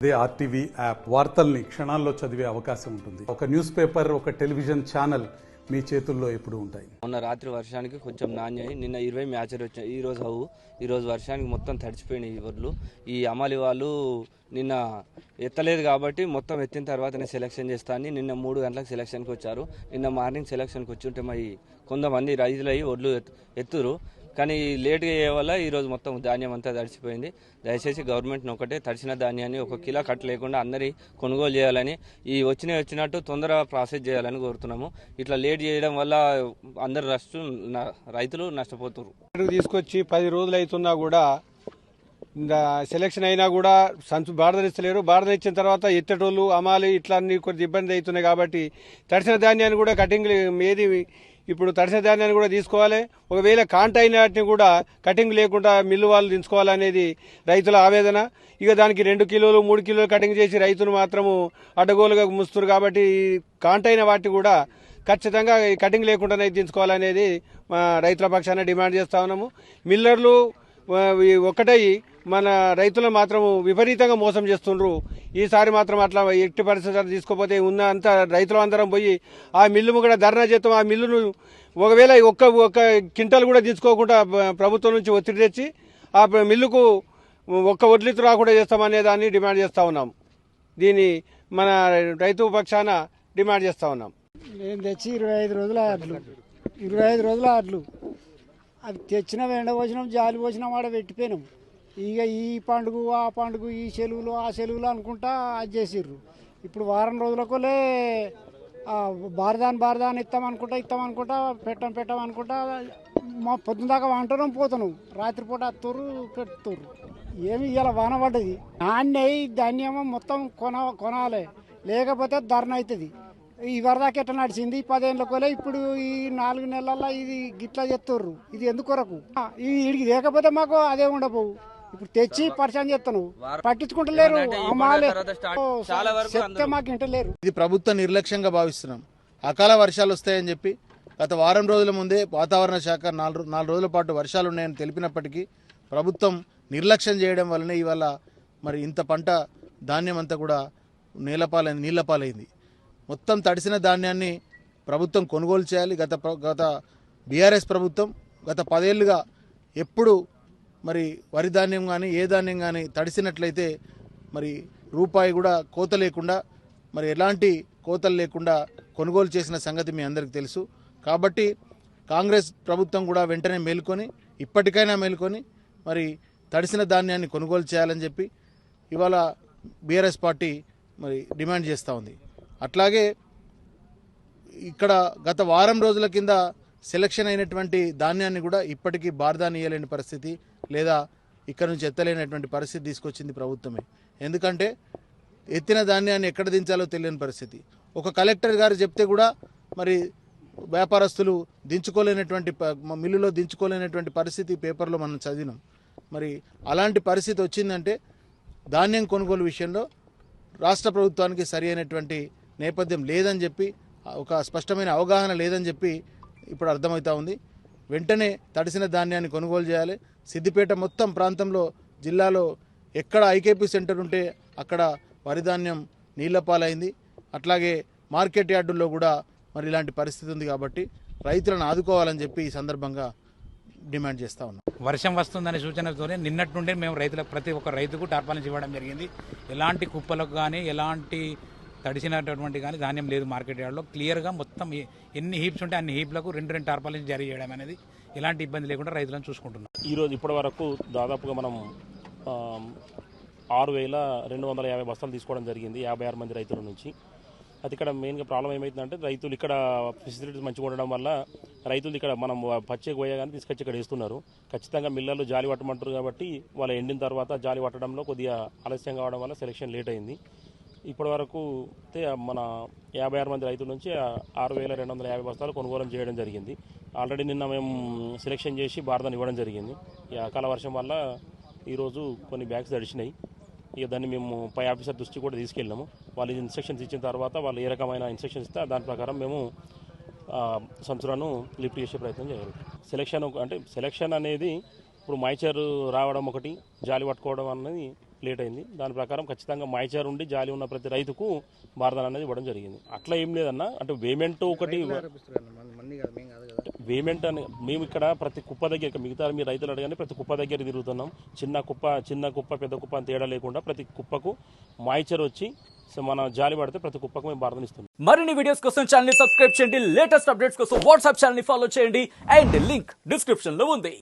ఇదే RTV app వార్తల్ని క్షణాల్లో చదివే అవకాశం ఉంటుంది. ఒక న్యూస్ పేపర్, ఒక టెలివిజన్ ఛానల్ మీ చేతుల్లో ఎప్పుడు ఉంటాయి. మొన్న రాత్రి వర్షానికి కొంచెం నాణ్యాయి, నిన్న 20 మ్యాచ్లు వచ్చాయి. ఈ రోజు వర్షానికి మొత్తం తడిచిపోయినాయి ఈ ఊర్లు. ఈ అమలి వాళ్ళు నిన్న ఎత్తలేదు కాబట్టి మొత్తం ఎత్తిన తర్వాతనే సెలెక్షన్ చేస్తా అని నిన్న 3 గంటలకు సెలెక్షన్కి వచ్చారు. నిన్న మార్నింగ్ సెలెక్షన్కి వచ్చి ఉంటే మరి కొంతమంది రైతులు అయ్యి ఒడ్లు ఎత్తురు, కానీ లేట్గా అయ్యే వల్ల ఈరోజు మొత్తం ధాన్యం అంతా తడిచిపోయింది. దయచేసి గవర్నమెంట్ని ఒకటే తడిసిన ధాన్యాన్ని 1 కిలో కట్ లేకుండా అందరి కొనుగోలు చేయాలని, ఈ వచ్చినట్టు తొందరగా ప్రాసెస్ చేయాలని కోరుతున్నాము. ఇట్లా లేట్ చేయడం వల్ల అందరు రైతులు నష్టపోతున్నారు. తీసుకొచ్చి 10 రోజులు అవుతున్నా కూడా సెలక్షన్ అయినా కూడా బారదరిస్తలేరు. బారదరిచ్చిన తర్వాత ఎత్తటోళ్ళు అమాలి ఇట్లా అన్ని కొద్ది ఇబ్బంది అవుతున్నాయి. కాబట్టి తడిసిన ధాన్యాన్ని కూడా కటింగ్ ఏది ఇప్పుడు తడిసిన ధాన్యాన్ని కూడా తీసుకోవాలి. ఒకవేళ కాంట అయిన వాటిని కూడా కటింగ్ లేకుండా మిల్లు వాళ్ళు దించుకోవాలనేది రైతుల ఆవేదన. ఇక దానికి 2 కిలోలు 3 కిలోలు కటింగ్ చేసి రైతులు మాత్రము అడ్డగోలుగా ముస్తున్నారు. కాబట్టి కాంట అయిన వాటిని కూడా ఖచ్చితంగా కటింగ్ లేకుండానే దించుకోవాలనేది మా రైతుల పక్షాన డిమాండ్ చేస్తా ఉన్నాము. మిల్లర్లు ఒక్కటై మన రైతులను మాత్రం విపరీతంగా మోసం చేస్తుండ్రు. ఈసారి మాత్రం అట్లా ఎట్టి పరిస్థితులు తీసుకోపోతే ఉన్న అంతా రైతులు అందరం పోయి ఆ మిల్లు కూడా ధర్నా చేస్తాం. ఆ మిల్లును ఒకవేళ ఒక్క క్వింటల్ కూడా తీసుకోకుండా ప్రభుత్వం నుంచి ఒత్తిడి తెచ్చి ఆ మిల్లుకు ఒక్క వడ్లిత్తు రాకుండా చేస్తామనే దాన్ని డిమాండ్ చేస్తా ఉన్నాం. దీన్ని మన రైతు పక్షాన డిమాండ్ చేస్తా ఉన్నాం. నేను తెచ్చి 25 రోజుల ఆటలు అది తెచ్చిన ఎండ పోసినాం, జాలి పోసినాం, ఆడ పెట్టిపోయినాం. ఇక ఈ పండుగ ఆ పండుగ, ఈ సెలవులు ఆ సెలవులు అనుకుంటా అది చేసిర్రు. ఇప్పుడు వారం రోజులకోలే బారదాన్ని ఇస్తామనుకుంటా పెట్టమనుకుంటా మా పొద్దున దాకా వంటరం పోతున్నాం. రాత్రిపూట అత్తురు పెడుతుర్రు. ఏమి ఇలా వాన పడ్డది. ధాన్యం మొత్తం కొనాలి, లేకపోతే ధరణ అవుతుంది. ఈ వరదాకా ఎట్లా నడిచింది 10 ఏళ్ళకోలే. ఇప్పుడు ఈ 4 నెలల్లో ఇది గిట్లా చెప్తుర్రు. ఇది ఎందుకొరకు ఇది లేకపోతే మాకు అదే ఉండబోవు. ఇప్పుడు తెచ్చి పరిచయం చేస్తాను, పట్టించుకుంటలేరు. చెప్తే మాకు ఇంటలేరు. ఇది ప్రభుత్వ నిర్లక్ష్యంగా భావిస్తున్నాం. అకాల వర్షాలు వస్తాయని చెప్పి గత వారం రోజుల ముందే వాతావరణ శాఖ 4 రోజుల పాటు వర్షాలు ఉన్నాయని తెలిపినప్పటికీ ప్రభుత్వం నిర్లక్ష్యం చేయడం వల్లనే ఇవాళ మరి ఇంత పంట ధాన్యం అంతా కూడా నీళ్లపాలైంది. మొత్తం తడిసిన ధాన్యాన్ని ప్రభుత్వం కొనుగోలు చేయాలి. గత బీఆర్ఎస్ ప్రభుత్వం గత 10 ఏళ్ళుగా ఎప్పుడు మరి వరి ధాన్యం కానీ ఏ ధాన్యం కానీ తడిసినట్లయితే మరి రూపాయి కూడా కోత లేకుండా, మరి ఎలాంటి కోతలు లేకుండా కొనుగోలు చేసిన సంగతి మీ అందరికీ తెలుసు. కాబట్టి కాంగ్రెస్ ప్రభుత్వం కూడా వెంటనే ఇప్పటికైనా మేలుకొని మరి తడిసిన ధాన్యాన్ని కొనుగోలు చేయాలని చెప్పి ఇవాళ బీఆర్ఎస్ పార్టీ మరి డిమాండ్ చేస్తూ ఉంది. అట్లాగే ఇక్కడ గత వారం రోజుల కింద సెలక్షన్ అయినటువంటి ధాన్యాన్ని కూడా ఇప్పటికీ బారదాన్ని ఇయ్యలేని పరిస్థితి, లేదా ఇక్కడ నుంచి ఎత్తలేనటువంటి పరిస్థితి తీసుకొచ్చింది ప్రభుత్వమే. ఎందుకంటే ఎత్తిన ధాన్యాన్ని ఎక్కడ దించాలో తెలియని పరిస్థితి. ఒక కలెక్టర్ గారు చెప్తే కూడా మరి వ్యాపారస్తులు మిల్లులో దించుకోలేనటువంటి పరిస్థితి పేపర్లో మనం చదివినాం. మరి అలాంటి పరిస్థితి వచ్చిందంటే ధాన్యం కొనుగోలు విషయంలో రాష్ట్ర ప్రభుత్వానికి సరి అయినటువంటి నేపథ్యం లేదని చెప్పి, ఒక స్పష్టమైన అవగాహన లేదని చెప్పి ఇప్పుడు అర్థమవుతా ఉంది. వెంటనే తడిసిన ధాన్యాన్ని కొనుగోలు చేయాలి. సిద్దిపేట మొత్తం ప్రాంతంలో జిల్లాలో ఎక్కడ ఐకేపీ సెంటర్ ఉంటే అక్కడ వరి ధాన్యం నీళ్లపాలైంది. అట్లాగే మార్కెట్ యార్డుల్లో కూడా మరి ఇలాంటి పరిస్థితి ఉంది. కాబట్టి రైతులను ఆదుకోవాలని చెప్పి ఈ సందర్భంగా డిమాండ్ చేస్తా ఉన్నాం. వర్షం వస్తుందనే సూచనతోనే నిన్నటి నుండి మేము ప్రతి ఒక్క రైతుకు టార్పాలిన్స్ ఇవ్వడం జరిగింది. ఎలాంటి కుప్పలకు కానీ ఎలాంటి తడిసినటువంటి కానీ ధాన్యం లేదు. మార్కెట్ యార్డ్లో క్లియర్గా మొత్తం ఎన్ని హీప్స్ ఉంటే అన్ని హీప్లకు 2 టార్పాలిన్స్ జారీ చేయడం అనేది ఎలాంటి ఇబ్బంది లేకుండా రైతులను చూసుకుంటున్నాం. ఈరోజు ఇప్పటి వరకు దాదాపుగా మనం 6,250 బస్తాలు తీసుకోవడం జరిగింది 56 మంది రైతుల నుంచి. అది ఇక్కడ మెయిన్గా ప్రాబ్లం ఏమవుతుందంటే రైతులు ఇక్కడ ఫెసిలిటీస్ మంచిగా ఉండడం వల్ల రైతులు ఇక్కడ మనం పచ్చి పోయగానే తీసుకొచ్చి ఇక్కడ వేస్తున్నారు. ఖచ్చితంగా మిల్లర్లు జాలి పట్టమంటారు కాబట్టి వాళ్ళు ఎండిన తర్వాత జాలి పట్టడంలో కొద్దిగా ఆలస్యం కావడం వల్ల సెలక్షన్ లేట్ అయింది. ఇప్పటి వరకు మన 56 మంది రైతుల నుంచి 6,250 బస్తాలు కొనుగోలు చేయడం జరిగింది. ఆల్రెడీ నిన్న మేము సెలెక్షన్ చేసి బారదాన్ని ఇవ్వడం జరిగింది. ఈ అకాల వర్షం వల్ల ఈరోజు కొన్ని బ్యాగ్స్ తడిచినాయి. ఇక దాన్ని మేము పై ఆఫీసర్ దృష్టి కూడా తీసుకెళ్ళాము. వాళ్ళు ఇన్స్ట్రక్షన్స్ ఇచ్చిన తర్వాత వాళ్ళు ఏ రకమైన ఇన్స్ట్రక్షన్స్ ఇస్తే దాని ప్రకారం మేము సంచులను లిఫ్ట్ చేసే ప్రయత్నం చేయాలి. సెలక్షన్ అనేది ఇప్పుడు మైచర్ రావడం ఒకటి, జాలి పట్టుకోవడం అన్నది లేట్ అయింది. దాని ప్రకారం ఖచ్చితంగా మాయిచారు ఉండి జాలి ఉన్న ప్రతి రైతుకు బార్దాన్ అనేది ఇవ్వడం జరిగింది. అట్లా ఏం లేదన్న, అంటే పేమెంట్ ఒకటి పేమెంట్ అని మేము ఇక్కడ ప్రతి కుప్ప దగ్గర, మిగతా మీ రైతులు అడగని ప్రతి కుప్ప దగ్గర తిరుగుతున్నాం. చిన్న కుప్ప పెద్ద కుప్ప అని తేడా లేకుండా ప్రతి కుప్పకు మాయిచర్ వచ్చి మన జాలి పడితే ప్రతి కుప్పకు మేము బార్దాన్ ఇస్తున్నాం. మరిన్ని వీడియోస్ కోసం ఛానల్ ని సబ్స్క్రైబ్ చేయండి, లేటెస్ట్ అప్డేట్స్ కోసం వాట్సాప్ ఛానల్ ని ఫాలో చేయండి అండ్ లింక్ డిస్క్రిప్షన్ లో ఉంది.